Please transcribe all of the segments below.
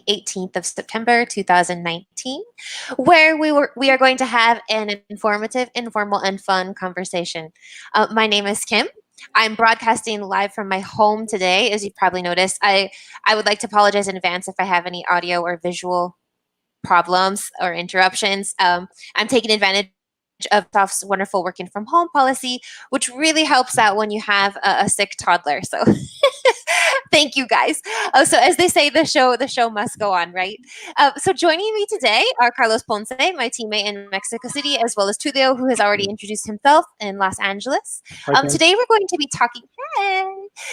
18th of September 2019, where we are going to have an informative, informal, and fun conversation. My name is Kim. I'm broadcasting live from my home today, as you probably noticed. I would like to apologize in advance if I have any audio or visual problems or interruptions. I'm taking advantage of Microsoft's wonderful working from home policy, which really helps out when you have a sick toddler. So thank you guys. So as they say, the show must go on, right? So joining me today are Carlos Ponce, my teammate in Mexico City, as well as Tulio, who has already introduced himself in Los Angeles. Today we're going to be talking.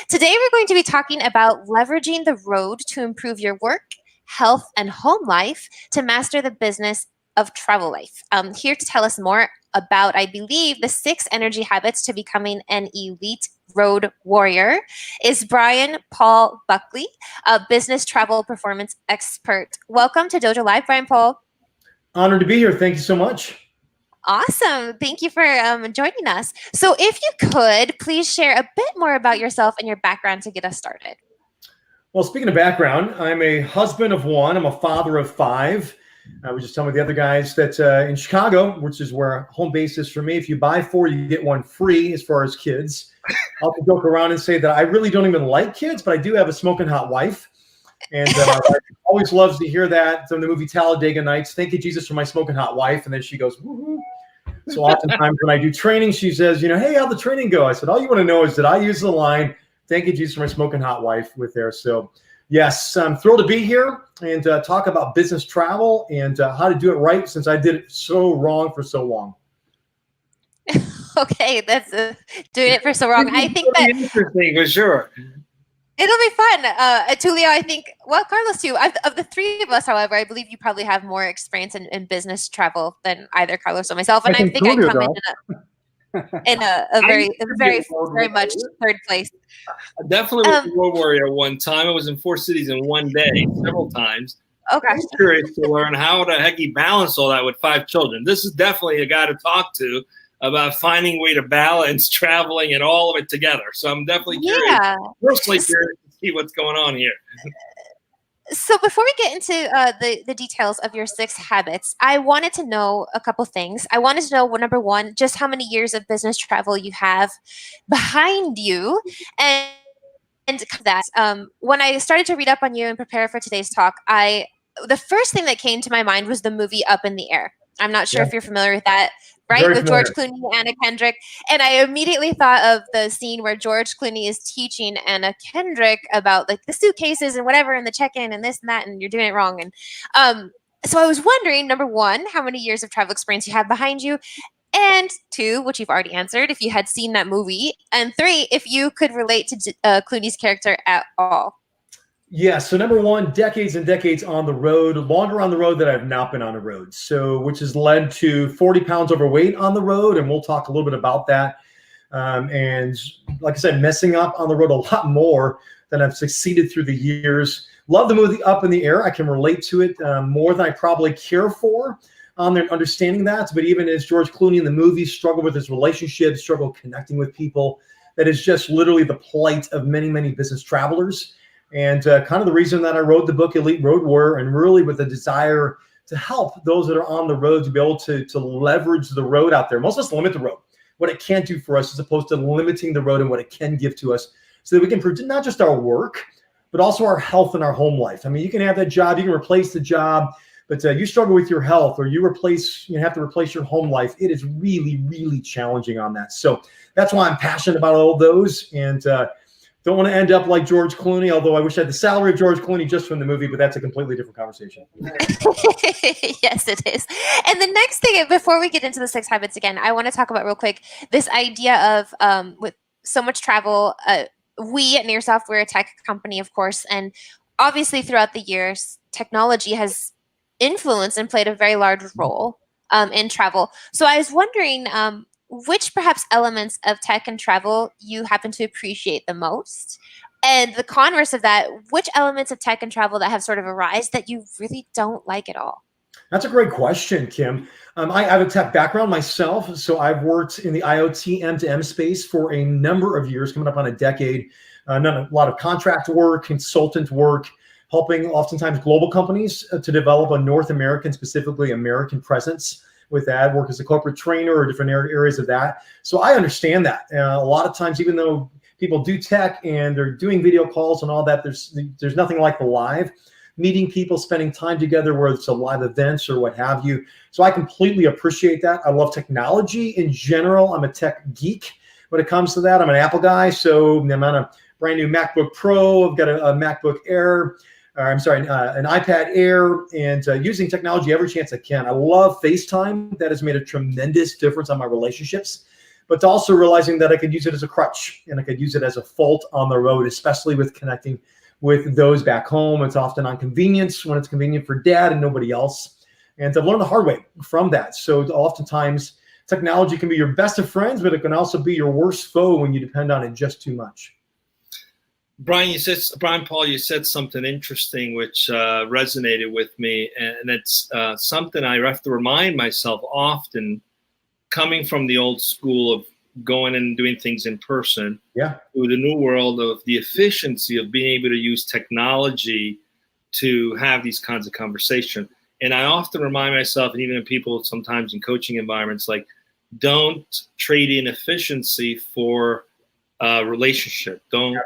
Today we're going to be talking about leveraging the road to improve your work, health, and home life to master the business of travel life. Here to tell us more about, I believe, the 6 energy habits to becoming an elite road warrior is Bryan Paul Buckley, a business travel performance expert. Welcome to Dojo Live, Bryan Paul. Honored to be here. Thank you so much. Awesome. Thank you for joining us. So if you could, please share a bit more about yourself and your background to get us started. Well, speaking of background, I'm a husband of 1. I'm a father of 5. I was just telling the other guys that in Chicago, which is where home base is for me, if you buy 4, you get 1 free as far as kids. I'll joke around and say that I really don't even like kids, but I do have a smoking hot wife. And my wife always loves to hear that from the movie Talladega Nights. Thank you, Jesus, for my smoking hot wife. And then she goes, woohoo. So oftentimes when I do training, she says, hey, how'd the training go? I said, all you want to know is that I use the line, thank you, Jesus, for my smoking hot wife with there. So yes, I'm thrilled to be here and talk about business travel and how to do it right, since I did it so wrong for so long. Okay, that's doing it for so wrong. I think that interesting for sure. It'll be fun. Tulio, I think, well, Carlos too. Of the 3 of us, however, I believe you probably have more experience in business travel than either Carlos or myself. And I think I come in a very much third place. I definitely was a road warrior one time. I was in 4 cities in one day, several times. Okay. I'm curious to learn how the heck he balanced all that with 5 children. This is definitely a guy to talk to about finding a way to balance traveling and all of it together. So I'm definitely curious, personally curious to see what's going on here. So before we get into the details of your 6 habits, I wanted to know a couple things. I wanted to know, number 1, just how many years of business travel you have behind you. And that when I started to read up on you and prepare for today's talk, the first thing that came to my mind was the movie Up in the Air. I'm not sure if you're familiar with that, right? With George Clooney and Anna Kendrick. And I immediately thought of the scene where George Clooney is teaching Anna Kendrick about like the suitcases and whatever and the check-in and this and that, and you're doing it wrong. And so I was wondering, number 1, how many years of travel experience you have behind you? And 2, which you've already answered, if you had seen that movie. And 3, if you could relate to Clooney's character at all. Yeah, so number 1, decades and decades on the road, longer on the road than I've not been on the road. So which has led to 40 pounds overweight on the road, and we'll talk a little bit about that. And like I said, messing up on the road a lot more than I've succeeded through the years. Love the movie Up in the Air. I can relate to it more than I probably care for understanding that. But even as George Clooney in the movie struggled with his relationships, struggled connecting with people, that is just literally the plight of many, many business travelers. And kind of the reason that I wrote the book Elite Road Warrior, and really with the desire to help those that are on the road to be able to leverage the road out there. Most of us limit the road, what it can do for us, as opposed to limiting the road and what it can give to us, so that we can produce not just our work, but also our health and our home life. I mean, you can have that job, you can replace the job, but you struggle with your health, or you have to replace your home life. It is really, really challenging on that. So that's why I'm passionate about all those, and don't want to end up like George Clooney, although I wish I had the salary of George Clooney just from the movie, but that's a completely different conversation. Yes, it is. And the next thing, before we get into the 6 habits again, I want to talk about real quick this idea of with so much travel, we at Nearsoft, we're a tech company, of course, and obviously throughout the years, technology has influenced and played a very large role in travel. So I was wondering, which perhaps elements of tech and travel you happen to appreciate the most? And the converse of that, which elements of tech and travel that have sort of arisen that you really don't like at all? That's a great question, Kim. I have a tech background myself, so I've worked in the IoT M2M space for a number of years, coming up on a decade. Done a lot of contract work, consultant work, helping oftentimes global companies to develop a North American, specifically American presence with that, work as a corporate trainer or different areas of that. So I understand that. A lot of times, even though people do tech and they're doing video calls and all that, there's nothing like the live. Meeting people, spending time together, whether it's a live events or what have you. So I completely appreciate that. I love technology in general. I'm a tech geek when it comes to that. I'm an Apple guy, so I'm on a brand new MacBook Pro. I've got a MacBook Air. An iPad Air, and using technology every chance I can. I love FaceTime. That has made a tremendous difference on my relationships, but also realizing that I could use it as a crutch and I could use it as a fault on the road, especially with connecting with those back home. It's often on convenience when it's convenient for dad and nobody else. And I've learned the hard way from that. So oftentimes technology can be your best of friends, but it can also be your worst foe when you depend on it just too much. Bryan Paul, you said something interesting which resonated with me, and it's something I have to remind myself often, coming from the old school of going and doing things in person, to the new world of the efficiency of being able to use technology to have these kinds of conversation. And I often remind myself, and even people sometimes in coaching environments, like, don't trade in efficiency for relationship. Don't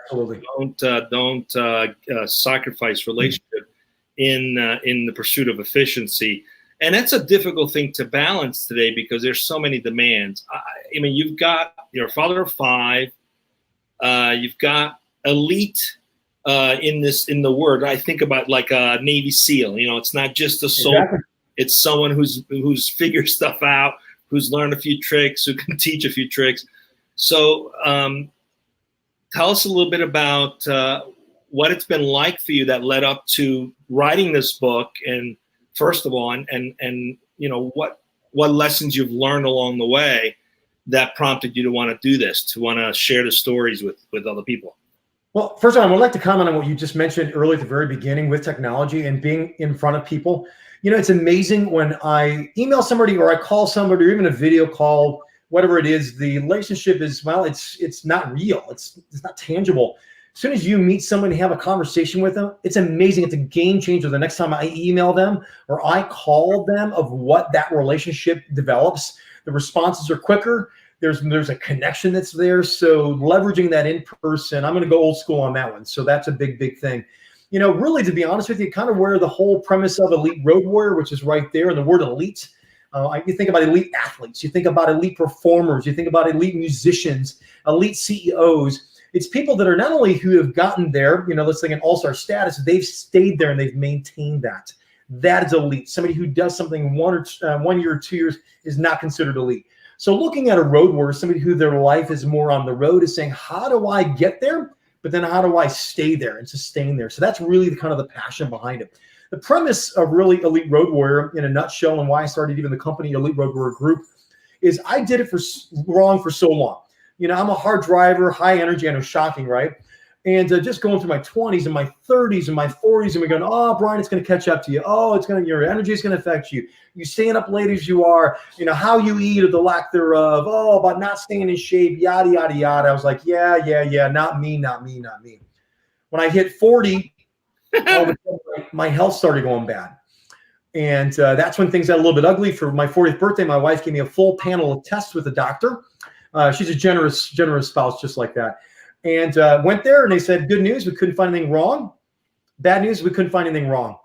sacrifice relationship in the pursuit of efficiency. And that's a difficult thing to balance today because there's so many demands. I mean, you're a father of 5. You've got elite in the word. I think about like a Navy SEAL. You know, it's not just a soldier. Exactly. It's someone who's figured stuff out, who's learned a few tricks, who can teach a few tricks. So tell us a little bit about what it's been like for you that led up to writing this book, and first of all, and you know, what lessons you've learned along the way that prompted you to want to do this, to want to share the stories with other people. Well, first of all, I would like to comment on what you just mentioned earlier at the very beginning with technology and being in front of people. You know, it's amazing when I email somebody or I call somebody or even a video call, whatever it is, the relationship is, well, it's not real. It's not tangible. As soon as you meet someone and have a conversation with them, it's amazing. It's a game changer. The next time I email them or I call them of what that relationship develops, the responses are quicker. There's a connection that's there. So leveraging that in person, I'm going to go old school on that one. So that's a big, big thing. You know, really, to be honest with you, kind of where the whole premise of Elite Road Warrior, which is right there, and the word elite, you think about elite athletes, you think about elite performers, you think about elite musicians, elite CEOs. It's people that are not only who have gotten there, you know, let's think an all-star status, they've stayed there and they've maintained that. That is elite. Somebody who does something 1 year or 2 years is not considered elite. So looking at a road warrior, somebody who their life is more on the road, is saying, how do I get there? But then how do I stay there and sustain there? So that's really the kind of the passion behind it. The premise of really Elite Road Warrior in a nutshell, and why I started even the company Elite Road Warrior Group, is I did it wrong for so long. You know, I'm a hard driver, high energy. I know, shocking, right? And just going through my 20s and my 30s and my 40s, and we're going, oh, Bryan, it's going to catch up to you. Oh, your energy is going to affect you. You staying up late as you are, you know, how you eat or the lack thereof. Oh, about not staying in shape, yada, yada, yada. I was like, yeah, not me. When I hit 40, all of a sudden, my health started going bad. And that's when things got a little bit ugly. For my 40th birthday, my wife gave me a full panel of tests with a doctor. She's a generous spouse, just like that. And went there and they said, good news, we couldn't find anything wrong. Bad news, we couldn't find anything wrong.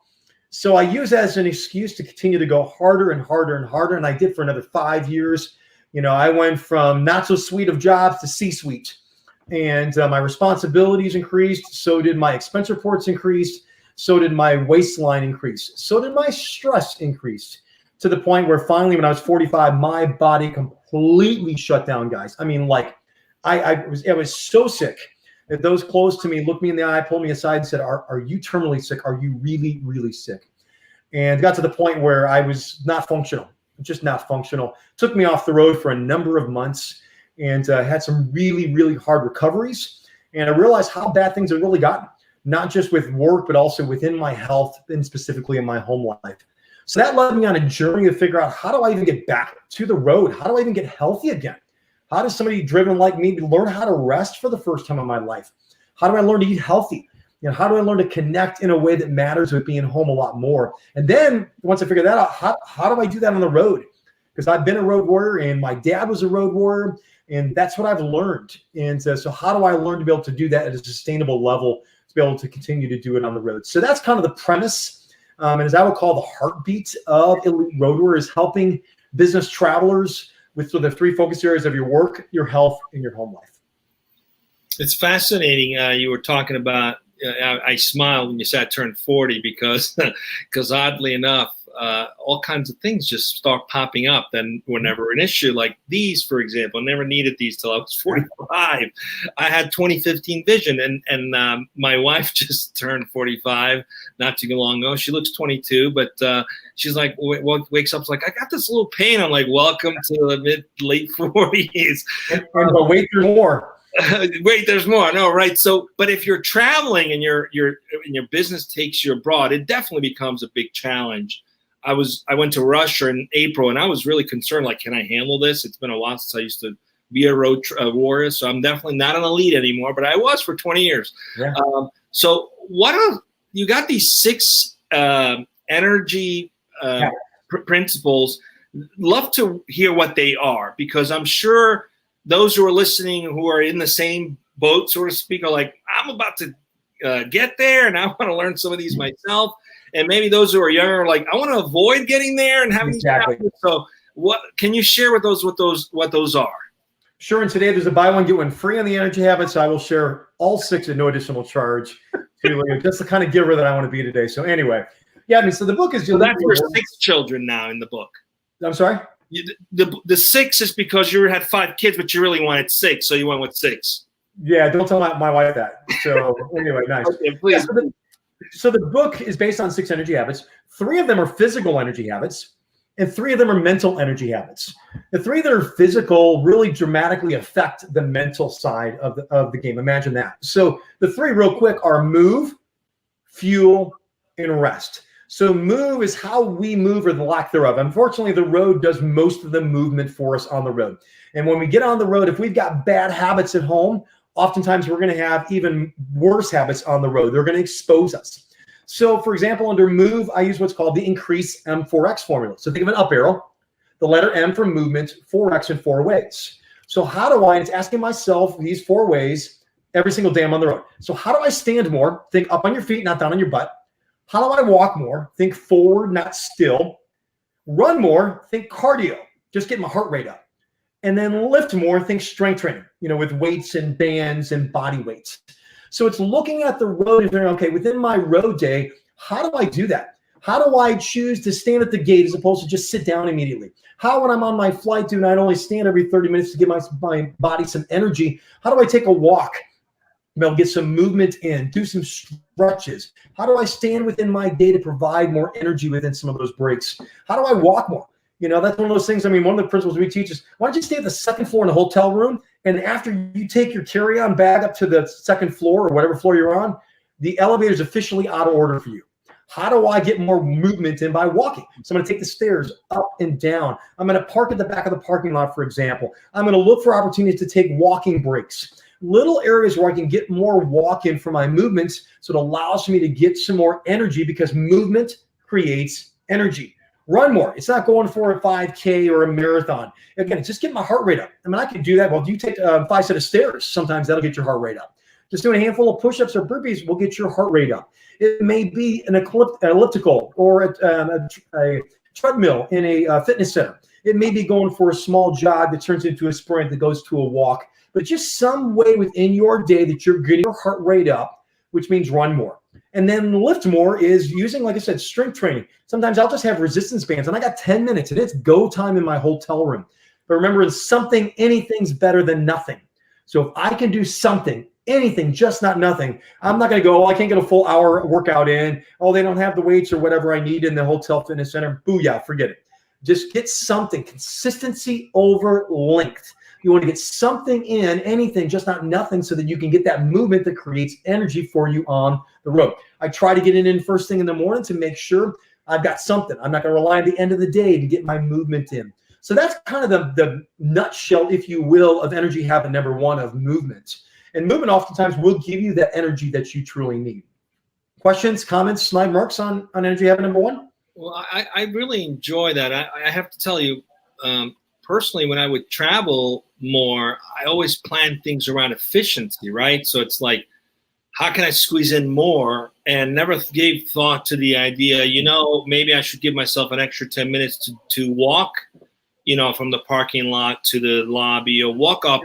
So I used that as an excuse to continue to go harder and harder and harder. And I did for another 5 years. You know, I went from not so sweet of jobs to C-suite. And my responsibilities increased. So did my expense reports increase. So did my waistline increase. So did my stress increase, to the point where finally, when I was 45, my body completely shut down, guys. I mean, like, I was so sick that those close to me looked me in the eye, pulled me aside and said, are you terminally sick? Are you really, really sick? And got to the point where I was not functional, just not functional. Took me off the road for a number of months and had some really, really hard recoveries. And I realized how bad things had really gotten, not just with work, but also within my health and specifically in my home life. So that led me on a journey to figure out, how do I even get back to the road? How do I even get healthy again? How does somebody driven like me learn how to rest for the first time in my life? How do I learn to eat healthy? How do I learn to connect in a way that matters with being home a lot more? And then once I figure that out, how do I do that on the road? Because I've been a road warrior and my dad was a road warrior, and that's what I've learned. And so how do I learn to be able to do that at a sustainable level, to be able to continue to do it on the road? So that's kind of the premise. And as I would call the heartbeat of Elite Road Warrior, is helping business travelers with the three focus areas of your work, your health, and your home life. It's fascinating. You were talking about, I smiled when you said I turned 40 because oddly enough, all kinds of things just start popping up. Then whenever an issue like these, for example, I never needed these till I was 45. I had 2015 vision, and my wife just turned 45 not too long ago. She looks 22, but she's like, wakes up like, I got this little pain. I'm like, welcome to the late 40s. But wait, there's more. Wait, there's more. No, right. So, but if you're traveling and your business takes you abroad, it definitely becomes a big challenge. I went to Russia in April, and I was really concerned. Like, can I handle this? It's been a while since I used to be a road warrior, so I'm definitely not an elite anymore. But I was for 20 years. Yeah. So, you got these 6 energy principles? Love to hear what they are, because I'm sure those who are listening who are in the same boat, so to speak, are like, I'm about to get there, and I want to learn some of these myself. And maybe those who are younger are like, I want to avoid getting there and having these problems. So what can you share with those what those are? Sure. And today there's a buy one, get one free on the energy habits. I will share all 6 at no additional charge to just the kind of giver that I want to be today. So anyway, so the book is just that's for 6 children now in the book. I'm sorry? The 6 is because you had 5 kids, but you really wanted 6, so you went with 6. Yeah, don't tell my wife that. So anyway, nice. Okay, please. So the book is based on 6 energy habits. 3 of them are physical energy habits, and 3 of them are mental energy habits. The 3 that are physical really dramatically affect the mental side of the game. Imagine that. So the 3 real quick are move, fuel, and rest. So move is how we move, or the lack thereof. Unfortunately, the road does most of the movement for us on the road. And when we get on the road, if we've got bad habits at home, oftentimes we're going to have even worse habits on the road. They're going to expose us. So for example, under move, I use what's called the increase M4X formula. So think of an up arrow, the letter M for movement, 4X in 4 ways. So how do it's asking myself these 4 ways every single day I'm on the road. So how do I stand more? Think up on your feet, not down on your butt. How do I walk more? Think forward, not still. Run more, think cardio, just get my heart rate up. And then lift more, think strength training, with weights and bands and body weights. So it's looking at the road and saying, okay, within my road day, how do I do that? How do I choose to stand at the gate as opposed to just sit down immediately? How, when I'm on my flight, do not only stand every 30 minutes to give my body some energy? How do I take a walk? Get some movement in, do some stretches. How do I stand within my day to provide more energy within some of those breaks? How do I walk more? That's one of those things. One of the principles we teach is, why don't you stay at the 2nd floor in the hotel room, and after you take your carry-on bag up to the 2nd floor or whatever floor you're on, the elevator is officially out of order for you. How do I get more movement in by walking? So I'm going to take the stairs up and down. I'm going to park at the back of the parking lot, for example. I'm going to look for opportunities to take walking breaks. Little areas where I can get more walk in for my movements, so it allows me to get some more energy, because movement creates energy. Run more. It's not going for a 5K or a marathon. Again, it's just getting my heart rate up. I can do that. Well, do you take 5 sets of stairs? Sometimes that'll get your heart rate up. Just doing a handful of push-ups or burpees will get your heart rate up. It may be an elliptical or a treadmill in a fitness center. It may be going for a small jog that turns into a sprint that goes to a walk. But just some way within your day that you're getting your heart rate up, which means run more. And then lift more is using, like I said, strength training. Sometimes I'll just have resistance bands, and I got 10 minutes, and it's go time in my hotel room. But remember, anything's better than nothing. So if I can do something, anything, just not nothing, I'm not going to go, I can't get a full hour workout in. Oh, they don't have the weights or whatever I need in the hotel fitness center. Booyah, forget it. Just get something. Consistency over length. You want to get something in, anything, just not nothing, so that you can get that movement that creates energy for you on the road. I try to get it in first thing in the morning to make sure I've got something. I'm not going to rely on the end of the day to get my movement in. So that's kind of the nutshell, if you will, of energy habit number 1 of movement. And movement oftentimes will give you that energy that you truly need. Questions, comments, snide marks on energy habit number 1? Well, I really enjoy that. I have to tell you, personally, when I would travel more, I always plan things around efficiency, right? So it's like, how can I squeeze in more? And never gave thought to the idea, maybe I should give myself an extra 10 minutes to walk, from the parking lot to the lobby, or walk up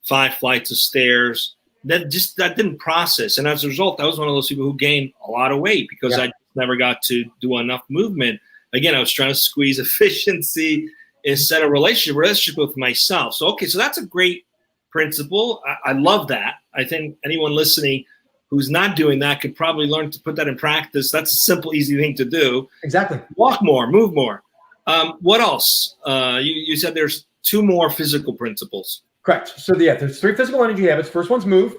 5 flights of stairs. That didn't process. And as a result, I was one of those people who gained a lot of weight because I never got to do enough movement. Again, I was trying to squeeze efficiency instead of relationship with myself. So that's a great principle. I love that. I think anyone listening who's not doing that could probably learn to put that in practice. That's a simple, easy thing to do. Exactly. Walk more, move more. What else? You said there's 2 more physical principles. Correct. So there's 3 physical energy habits. First one's move.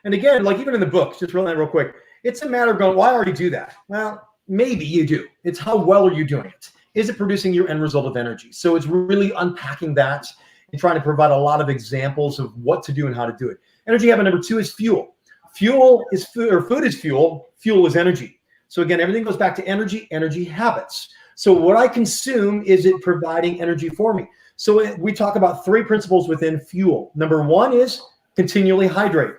And again, like even in the book, just real quick, it's a matter of going, well, I already do that. Well, maybe you do. It's how well are you doing it? Is it producing your end result of energy? So it's really unpacking that and trying to provide a lot of examples of what to do and how to do it. Energy habit number 2 is fuel. Fuel is food, or food is fuel. Fuel is energy. So again, everything goes back to energy habits. So what I consume, is it providing energy for me? So we talk about 3 principles within fuel. Number 1 is continually hydrate.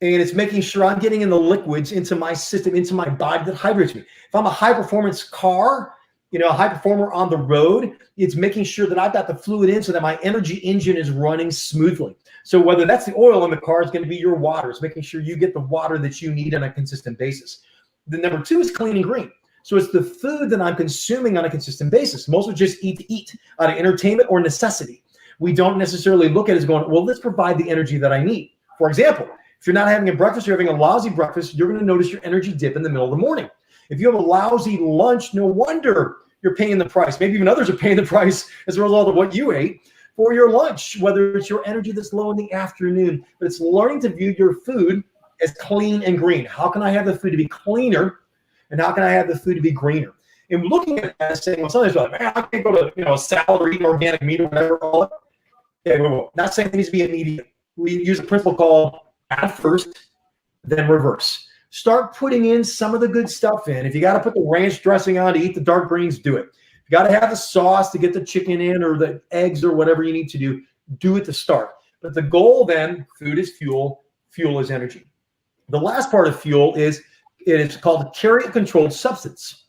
And it's making sure I'm getting in the liquids into my system, into my body that hydrates me. If I'm a high performance car, a high performer on the road, it's making sure that I've got the fluid in so that my energy engine is running smoothly. So whether that's the oil in the car, is going to be your water. It's making sure you get the water that you need on a consistent basis. The number 2 is clean and green. So it's the food that I'm consuming on a consistent basis. Most would just eat to eat out of entertainment or necessity. We don't necessarily look at it as going, well, let's provide the energy that I need. For example, if you're not having a breakfast, you're having a lousy breakfast, you're going to notice your energy dip in the middle of the morning. If you have a lousy lunch, no wonder you're paying the price. Maybe even others are paying the price as a result of what you ate for your lunch, whether it's your energy that's low in the afternoon. But it's learning to view your food as clean and green. How can I have the food to be cleaner? And how can I have the food to be greener? And looking at that, saying, well, somebody's like, man, I can't go to a salad or eat organic meat or whatever. Not saying it needs to be immediate. We use a principle called add first, then reverse. Start putting in some of the good stuff in. If you got to put the ranch dressing on to eat the dark greens, do it. You got to have the sauce to get the chicken in, or the eggs, or whatever you need to do it to start. But the goal then, food is fuel, fuel is energy. The last part of fuel is, it is called carry a controlled substance,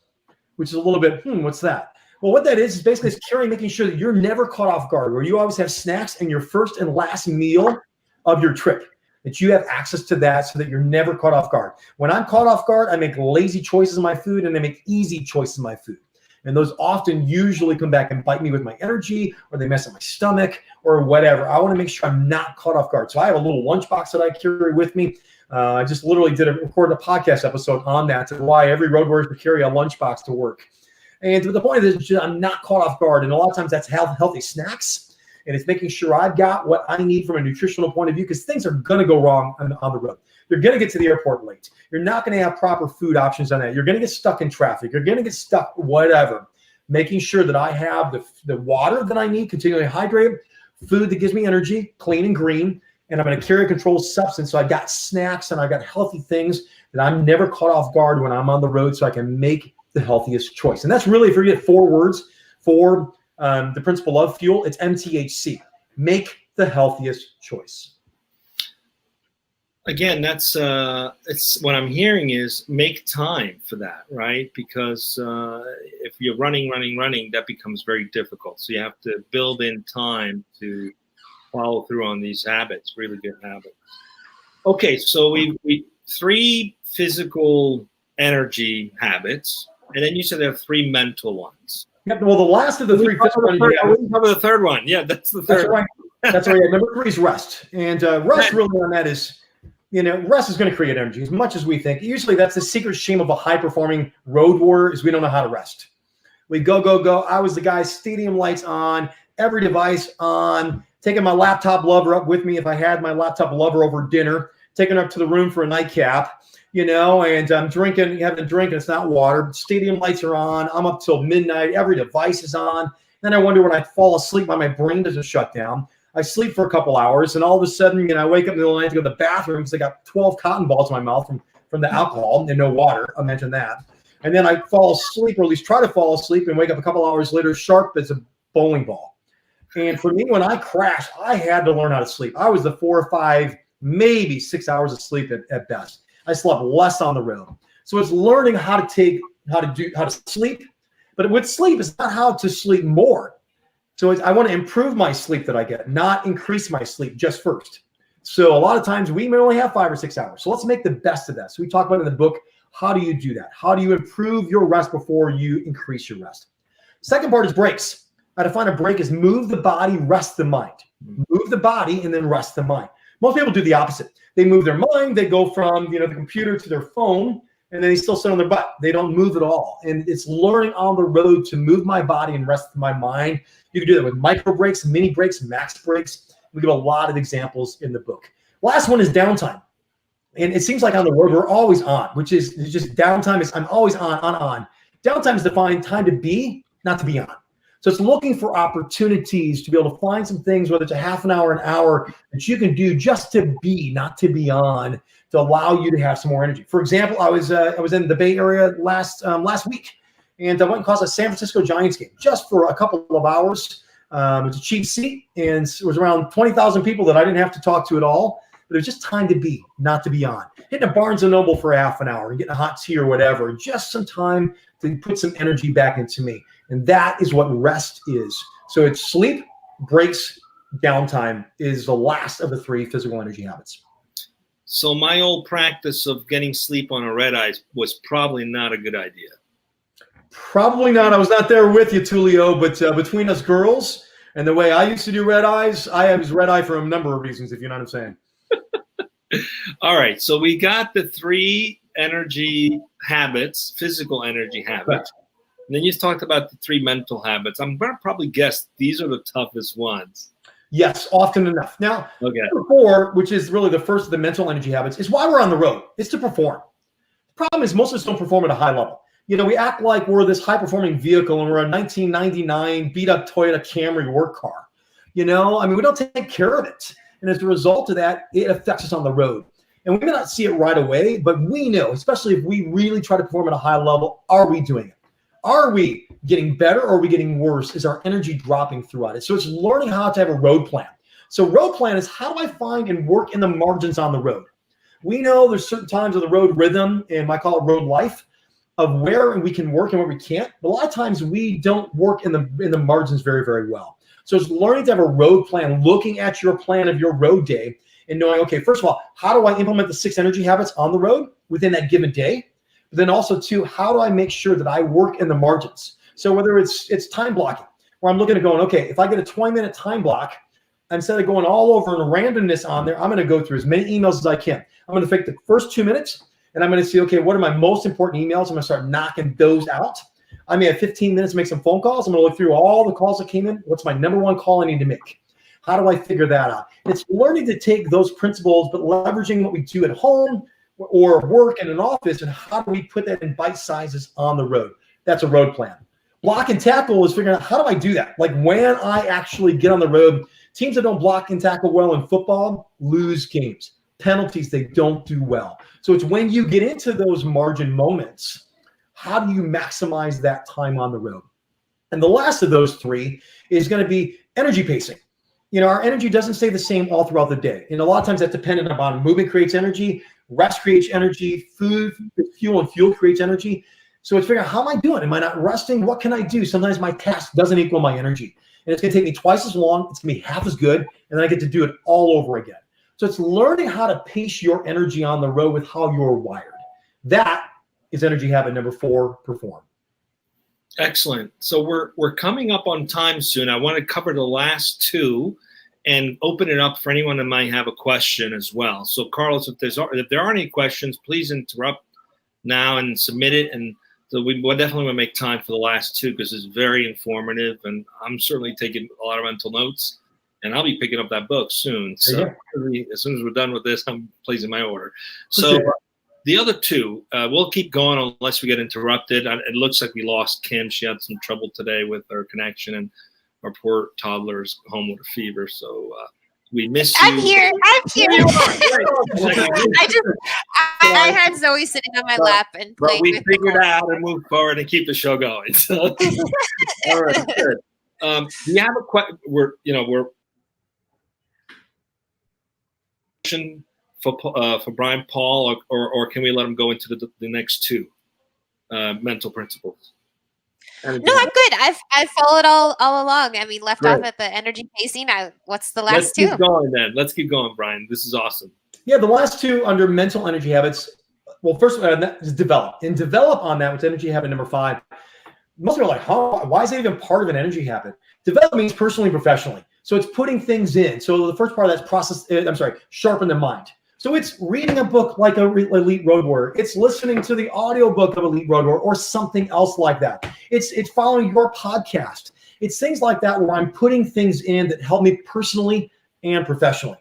which is a little bit, what's that? Well, what that is basically making sure that you're never caught off guard, where you always have snacks in your first and last meal of your trip, that you have access to that so that you're never caught off guard. When I'm caught off guard, I make lazy choices in my food, and I make easy choices in my food. And those often usually come back and bite me with my energy, or they mess up my stomach, or whatever. I want to make sure I'm not caught off guard. So I have a little lunchbox that I carry with me. I just literally recorded a podcast episode on that, to why every road warrior should carry a lunchbox to work. And the point is, I'm not caught off guard. And a lot of times that's healthy snacks. And it's making sure I've got what I need from a nutritional point of view, because things are going to go wrong on the road. You're going to get to the airport late. You're not going to have proper food options on that. You're going to get stuck in traffic. You're going to get stuck, whatever. Making sure that I have the water that I need, continually hydrate, food that gives me energy, clean and green, and I'm going to carry a controlled substance. So I got snacks and I got healthy things that I'm never caught off guard when I'm on the road, so I can make the healthiest choice. And that's really, if you get 4 words for the principle of fuel, it's MTHC. Make the healthiest choice. Again, that's it's what I'm hearing is make time for that, right? Because if you're running, that becomes very difficult. So you have to build in time to follow through on these habits, really good habits. Okay, so we 3 physical energy habits, and then you said there are 3 mental ones. Yep. Well, the last of the 3 physical energy habits. I wouldn't cover the third one. Yeah, that's the third. That's right. That's right. Number 3 is rest, and rest really on that is, rest is going to create energy as much as we think. Usually, that's the secret shame of a high-performing road warrior, is we don't know how to rest. We go. I was the guy, stadium lights on, every device on, taking my laptop lover up with me if I had my laptop lover over dinner, taking her up to the room for a nightcap, and I'm having a drink, and it's not water. Stadium lights are on. I'm up till midnight. Every device is on. Then I wonder when I fall asleep why my brain doesn't shut down. I sleep for a couple hours, and all of a sudden, I wake up in the middle of the night to go to the bathroom because I got 12 cotton balls in my mouth from from the alcohol and no water. I mentioned that. And then I fall asleep, or at least try to fall asleep, and wake up a couple hours later sharp as a bowling ball. And for me, when I crashed, I had to learn how to sleep. I was the 4 or 5, maybe 6 hours of sleep at best. I slept less on the road. So it's learning how to sleep. But with sleep, it's not how to sleep more. So I want to improve my sleep that I get, not increase my sleep just first. So a lot of times we may only have 5 or 6 hours. So let's make the best of that. So we talk about in the book, how do you do that? How do you improve your rest before you increase your rest? Second part is breaks. I define a break as move the body, rest the mind. Move the body and then rest the mind. Most people do the opposite. They move their mind. They go from the computer to their phone, and then they still sit on their butt. They don't move at all. And it's learning on the road to move my body and rest my mind. You can do that with micro breaks, mini breaks, max breaks. We give a lot of examples in the book. Last one is downtime. And it seems like on the road, we're always on, which is just downtime is I'm always on. Downtime is defined time to be, not to be on. So it's looking for opportunities to be able to find some things, whether it's a half an hour, that you can do just to be, not to be on, to allow you to have some more energy. For example, I was in the Bay Area last week, and I went and caught a San Francisco Giants game just for a couple of hours. It's a cheap seat, and it was around 20,000 people that I didn't have to talk to at all. But it was just time to be, not to be on. Hitting a Barnes & Noble for half an hour and getting a hot tea or whatever, just some time to put some energy back into me. And that is what rest is. So it's sleep, breaks, downtime is the last of the 3 physical energy habits. So my old practice of getting sleep on a red eye was probably not a good idea. Probably not. I was not there with you, Tulio, but between us girls and the way I used to do red eyes, I was red eye for a number of reasons, if you know what I'm saying. All right. So we got the 3 energy habits, physical energy habits. Right. And then you talked about the 3 mental habits. I'm going to probably guess these are the toughest ones. Yes, often enough. Now, okay. Number 4, which is really the first of the mental energy habits, is why we're on the road. It's to perform. The problem is most of us don't perform at a high level. We act like we're this high-performing vehicle and we're a 1999 beat-up Toyota Camry work car. We don't take care of it. And as a result of that, it affects us on the road. And we may not see it right away, but we know, especially if we really try to perform at a high level, are we doing it? Are we getting better or are we getting worse? Is our energy dropping throughout it? So it's learning how to have a road plan. So road plan is how do I find and work in the margins on the road? We know there's certain times of the road rhythm, and I call it road life, of where we can work and where we can't. But a lot of times we don't work in the margins very, very well. So it's learning to have a road plan, looking at your plan of your road day and knowing, okay, first of all, how do I implement the 6 energy habits on the road within that given day? But then also, 2, how do I make sure that I work in the margins? So whether it's time blocking, where I'm looking at going, okay, if I get a 20-minute time block, instead of going all over and randomness on there, I'm going to go through as many emails as I can. I'm going to take the first 2 minutes, and I'm going to see, okay, what are my most important emails? I'm going to start knocking those out. I may have 15 minutes to make some phone calls. I'm going to look through all the calls that came in. What's my number 1 call I need to make? How do I figure that out? It's learning to take those principles, but leveraging what we do at home or work in an office, and how do we put that in bite sizes on the road? That's a road plan. Block and tackle is figuring out how do I do that? Like when I actually get on the road, teams that don't block and tackle well in football lose games. Penalties, they don't do well. So it's when you get into those margin moments, how do you maximize that time on the road? And the last of those 3 is going to be energy pacing. Our energy doesn't stay the same all throughout the day. And a lot of times that's dependent upon movement creates energy, rest creates energy, fuel creates energy. So it's figuring out, how am I doing? Am I not resting? What can I do? Sometimes my task doesn't equal my energy. And it's going to take me twice as long. It's going to be half as good. And then I get to do it all over again. So it's learning how to pace your energy on the road with how you're wired. That is energy habit number 4, perform. Excellent. So we're coming up on time soon. I want to cover the last 2 and open it up for anyone that might have a question as well. So Carlos, if there are any questions, please interrupt now and submit it. And so we definitely want to make time for the last 2 because it's very informative, and I'm certainly taking a lot of mental notes. And I'll be picking up that book soon. So as soon as we're done with this, I'm placing my order. So the other 2, we'll keep going unless we get interrupted. It looks like we lost Kim. She had some trouble today with her connection, and our poor toddler's home with a fever. So We miss you. I'm here. I'm here. I had Zoe sitting on my lap and playing. But we figured out and moved forward and keep the show going. So, all right, good. Do you have a question? We're for Bryan Paul, or can we let him go into the next two mental principles? No, I'm good. I've followed all along. I mean, left off at the energy pacing. What's the last two? Let's keep going then. Let's keep going, Bryan. This is awesome. Yeah, the last two under mental energy habits. Well, first is develop. And develop on that, which is energy habit number 5. Most people are like, huh? Why is that even part of an energy habit? Develop means personally and professionally. So it's putting things in. So the first part of that's sharpen the mind. So it's reading a book like Elite Road Warrior. It's listening to the audiobook of Elite Road Warrior or something else like that. It's following your podcast. It's things like that where I'm putting things in that help me personally and professionally.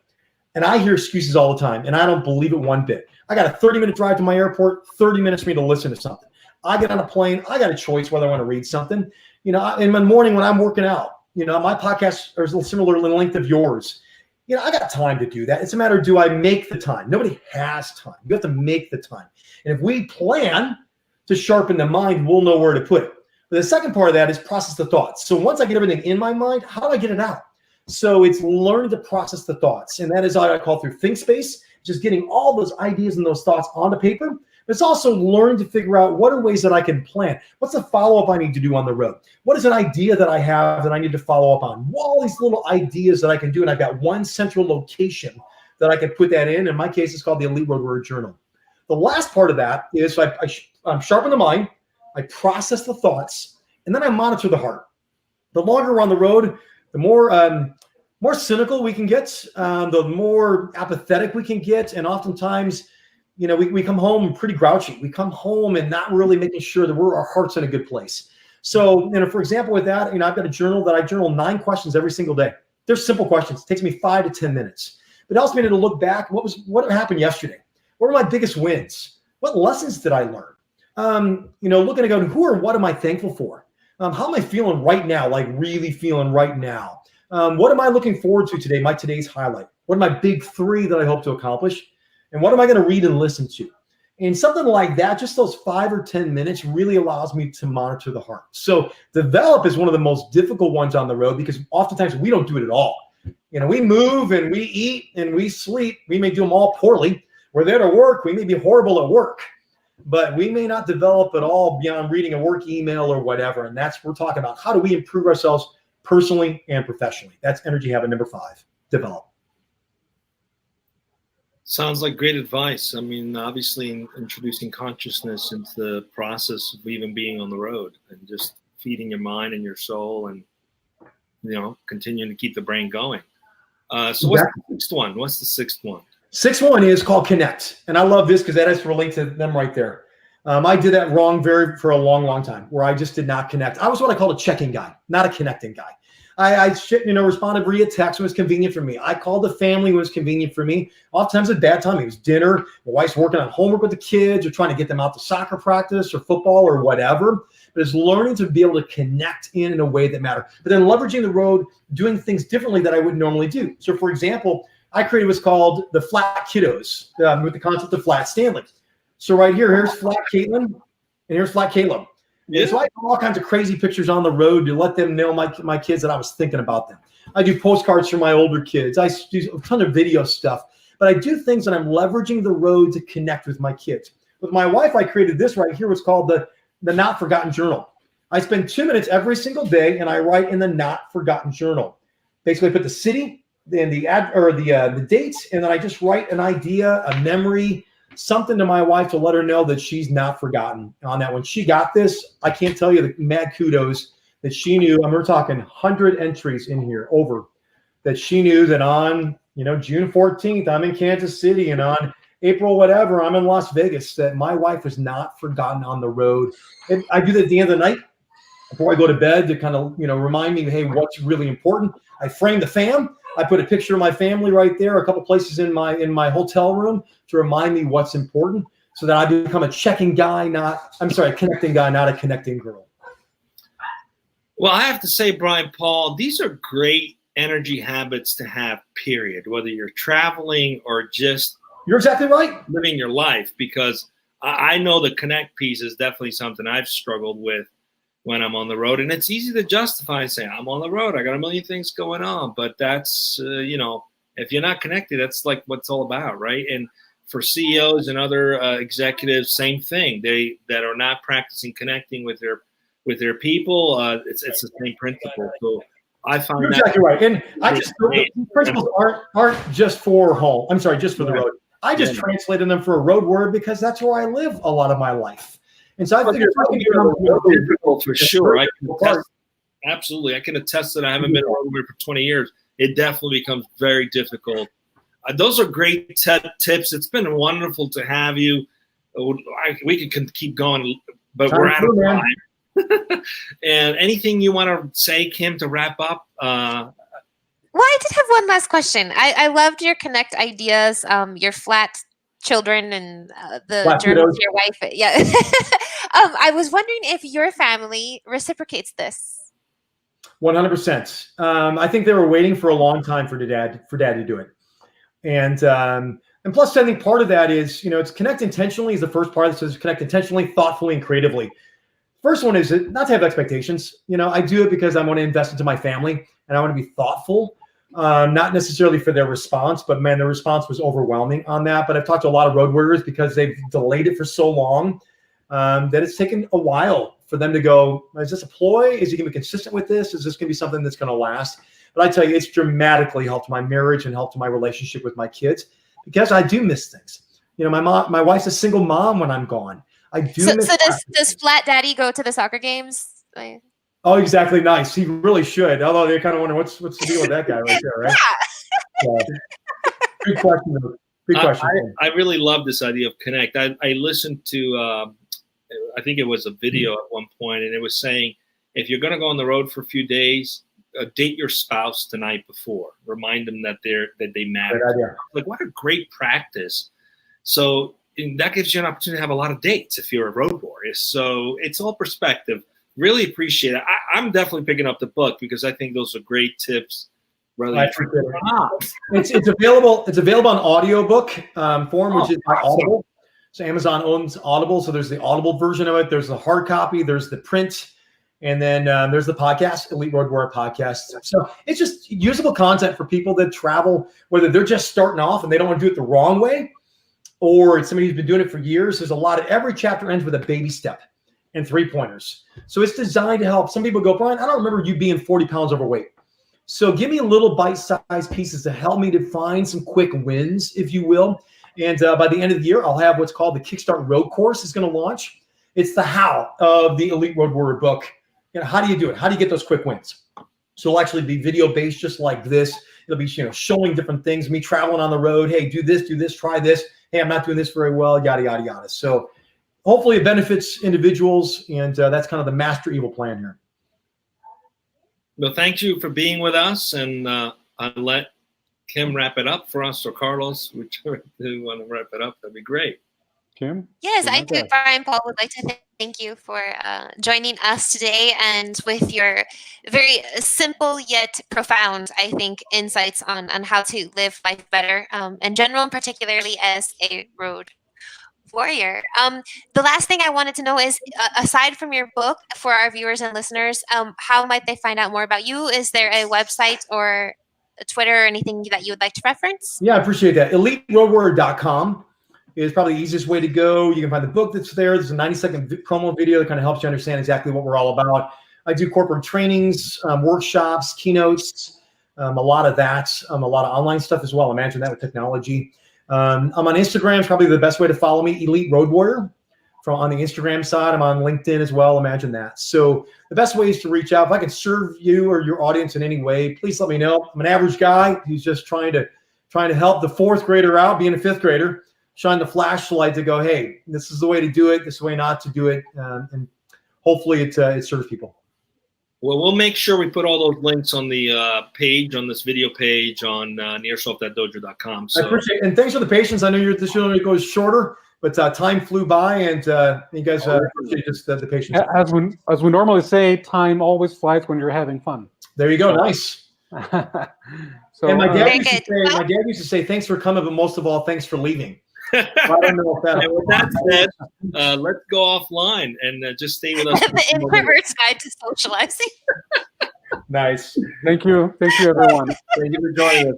And I hear excuses all the time, and I don't believe it one bit. I got a 30-minute drive to my airport, 30 minutes for me to listen to something. I get on a plane. I got a choice whether I want to read something. In the morning when I'm working out, my podcasts are similar in length of yours. I got time to do that. It's a matter of, do I make the time? Nobody has time. You have to make the time. And if we plan to sharpen the mind, we'll know where to put it. But the second part of that is process the thoughts. So once I get everything in my mind, how do I get it out? So it's learning to process the thoughts. And that is what I call through think space, just getting all those ideas and those thoughts onto paper. It's also learning to figure out what are ways that I can plan. What's the follow-up I need to do on the road? What is an idea that I have that I need to follow up on? All these little ideas that I can do, and I've got one central location that I can put that in. In my case, it's called the Elite Road Warrior Journal. The last part of that is I sharpen the mind, I process the thoughts, and then I monitor the heart. The longer we're on the road, the more cynical we can get, the more apathetic we can get, and oftentimes, we come home pretty grouchy. We come home and not really making sure that our heart's in a good place. So, for example, with that, I've got a journal that I journal 9 questions every single day. They're simple questions. It takes me 5 to 10 minutes. But it helps me to look back. What happened yesterday? What were my biggest wins? What lessons did I learn? Looking to go, who or what am I thankful for? How am I feeling right now? Like really feeling right now? What am I looking forward to today? Today's highlight. What are my big 3 that I hope to accomplish? And what am I going to read and listen to? And something like that, just those 5 or 10 minutes really allows me to monitor the heart. So develop is one of the most difficult ones on the road because oftentimes we don't do it at all. We move and we eat and we sleep. We may do them all poorly. We're there to work. We may be horrible at work, but we may not develop at all beyond reading a work email or whatever. And we're talking about how do we improve ourselves personally and professionally. That's energy habit number 5, develop. Sounds like great advice. I mean, obviously introducing consciousness into the process of even being on the road and just feeding your mind and your soul and, continuing to keep the brain going. So what's the 6th one? What's the 6th one? 6th one is called connect. And I love this because that has to relate to them right there. I did that wrong for a long, long time where I just did not connect. I was what I call a checking guy, not a connecting guy. I responded via text when it was convenient for me. I called the family when it was convenient for me. Oftentimes at bad time, it was dinner. My wife's working on homework with the kids or trying to get them out to soccer practice or football or whatever. But it's learning to be able to connect in a way that matters. But then leveraging the road, doing things differently that I wouldn't normally do. So for example, I created what's called the Flat Kiddos with the concept of Flat Stanley. So right here's Flat Caitlin and here's Flat Caleb. Yeah. So I do all kinds of crazy pictures on the road to let them know my kids that I was thinking about them. I do postcards for my older kids. I do a ton of video stuff, but I do things that I'm leveraging the road to connect with my kids. With my wife, I created this right here. What's called the Not Forgotten Journal. I spend 2 minutes every single day, and I write in the Not Forgotten Journal. Basically, I put the city and the dates, and then I just write an idea, a memory, something to my wife to let her know that she's not forgotten on that. When she got this, I can't tell you the mad kudos that she knew. And we're talking 100 entries in here over that she knew that on, June 14th, I'm in Kansas City, and on April, whatever, I'm in Las Vegas, that my wife was not forgotten on the road. And I do that at the end of the night before I go to bed to kind of, remind me, hey, what's really important. I frame the fam. I put a picture of my family right there, a couple places in my hotel room to remind me what's important so that I become a checking guy, a connecting guy, not a connecting girl. Well, I have to say, Bryan Paul, these are great energy habits to have, period, whether you're traveling or just you're exactly right, living your life, because I know the connect piece is definitely something I've struggled with when I'm on the road. And it's easy to justify and say, I'm on the road, I got a million things going on. But that's, if you're not connected, that's like what it's all about, right? And for CEOs and other executives, same thing. That are not practicing connecting with their people, it's the same principle. So I find you're that exactly right. And these principles aren't just for home. I'm sorry, just for the road. I just translated them for a road word because that's where I live a lot of my life. And so I think it's difficult for sure. Absolutely. I can attest that I haven't been a road warrior for 20 years. It definitely becomes very difficult. Those are great tips. It's been wonderful to have you. We can keep going, but we're out of time. And anything you want to say, Kim, to wrap up? Well, I did have one last question. I loved your connect ideas, your flat children and the flat journal to your wife. Yeah. I was wondering if your family reciprocates this. 100%. I think they were waiting for a long time for dad to do it. And plus, I think part of that is, it's connect intentionally is the first part that says connect intentionally, thoughtfully, and creatively. First one is not to have expectations. I do it because I want to invest into my family and I want to be thoughtful, not necessarily for their response, but man, their response was overwhelming on that. But I've talked to a lot of road warriors because they've delayed it for so long that it's taken a while for them to go, is this a ploy? Is he going to be consistent with this? Is this going to be something that's going to last? But I tell you, it's dramatically helped my marriage and helped my relationship with my kids because I do miss things. My wife's a single mom when I'm gone. I do. So does Flat Daddy go to the soccer games? Oh, exactly. Nice. He really should. Although they kind of wonder what's the deal with that guy right there, right? Good question. Good question. I really love this idea of connect. I listened to, I think it was a video at one point, and it was saying, if you're going to go on the road for a few days, date your spouse the night before. Remind them that they matter. Like, what a great practice. So that gives you an opportunity to have a lot of dates if you're a road warrior. So it's all perspective. Really appreciate it. I'm definitely picking up the book because I think those are great tips. It's available. It's available on audiobook form, which is by Audible. So Amazon owns Audible. So there's the Audible version of it. There's the hard copy. There's the print. And then there's the podcast, Elite Road Warrior Podcast. So it's just usable content for people that travel, whether they're just starting off and they don't want to do it the wrong way, or it's somebody who's been doing it for years. There's a lot of, every chapter ends with a baby step and 3 pointers. So it's designed to help. Some people go, Bryan, I don't remember you being 40 pounds overweight. So give me little bite-sized pieces to help me to find some quick wins, if you will. And by the end of the year, I'll have what's called the Kickstart Road Course is going to launch. It's the how of the Elite Road Warrior book. How do you do it? How do you get those quick wins? So it'll actually be video-based just like this. It'll be showing different things, me traveling on the road. Hey, do this, try this. Hey, I'm not doing this very well, yada, yada, yada. So hopefully it benefits individuals, and that's kind of the master evil plan here. Well, thank you for being with us, and I'll let Kim wrap it up for us, or Carlos, whichever who want to wrap it up. That'd be great. Kim? Yes, I too, Bryan Paul, would like to thank you for joining us today and with your very simple yet profound, I think, insights on how to live life better in general, and particularly as a road warrior. The last thing I wanted to know is, aside from your book, for our viewers and listeners, how might they find out more about you? Is there a website or a Twitter or anything that you would like to reference? Yeah, I appreciate that. EliteRoadWarrior.com is probably the easiest way to go. You can find the book that's there. There's a 90-second promo video that kind of helps you understand exactly what we're all about. I do corporate trainings, workshops, keynotes, a lot of that, a lot of online stuff as well. Imagine that with technology. I'm on Instagram. It's probably the best way to follow me, Elite Road Warrior. On the Instagram side, I'm on LinkedIn as well. Imagine that. So the best way is to reach out. If I can serve you or your audience in any way, please let me know. I'm an average guy who's just trying to help the fourth grader out, being a fifth grader, shine the flashlight to go, hey, this is the way to do it. This is the way not to do it. And hopefully it serves people. Well, we'll make sure we put all those links on the page, on this video page on nearself.dojo.com. So. I appreciate it. And thanks for the patience. I know this show goes shorter, but time flew by, and you guys appreciate just the patience. As we normally say, time always flies when you're having fun. There you go. Nice. So, and my dad used to say, "Thanks for coming, but most of all, thanks for leaving." I don't know if that. And with that said, let's go offline and just stay with us. The Introvert's Guide to Socializing. Nice. Thank you, everyone. Thank you for joining us.